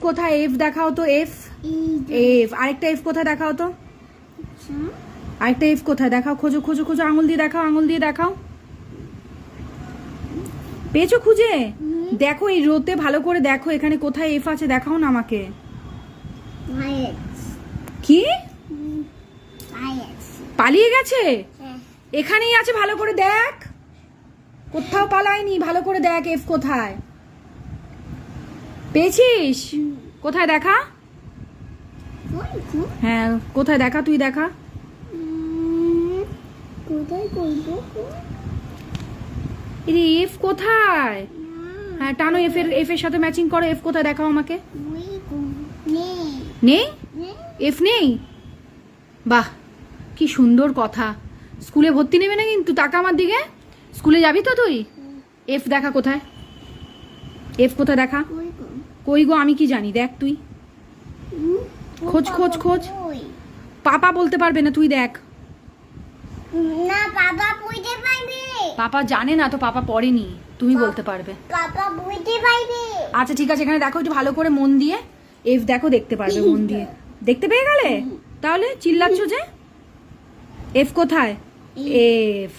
কোথায়? এফ দেখাও তো, এফ। এফ আরেকটা এফ কোথায় দেখাও তো, আরেকটা এফ কোথায় দেখাও, খোঁজো খোঁজো খোঁজো, আঙুল দিয়ে দেখাও, আঙুল দিয়ে দেখাও। পেয়েছো খুঁজে? দেখো এই রোতে ভালো করে দেখো, এখানে কোথায় এফ আছে দেখাও না আমাকে। কি পালিয়ে গেছে? এখানেই আছে, ভালো করে দেখ, কোথাও পালায়নি, ভালো করে দেখ এফ কোথায়। পেয়েছিস? কোথায় দেখা? হ্যাঁ কোথায় দেখা, তুই দেখা। এফ কোথায়? হ্যাঁ টানো, এফ এর সাথে ম্যাচিং করো, এফ কোথায় দেখাও আমাকে। নেই? এফ নেই? বাহ কি সুন্দর কথা। স্কুলে ভর্তি নেবে না কিন্তু, টাকা আমার দিকে। স্কুলে যাবি তো তুই? এফ দেখা কোথায়, এফ কোথায় দেখা। কই গো, আমি কি জানি, দেখ তুই খোঁজ খোঁজ খোঁজ। পাপা বলতে পারবে না, তুই দেখ। না পাপা বুঝতে পারবে। পাপা জানে না তো, পাপা পড়েনি, তুমি বলতে পারবে। পাপা বুঝতে পারবে। আচ্ছা ঠিক আছে, এখানে দেখো একটু ভালো করে মন দিয়ে, এফ দেখো, দেখতে পারবে মন দিয়ে। দেখতে পেয়ে গেলে? তাহলে চিল্লাচ্ছ যে? এফ কোথায়? এফ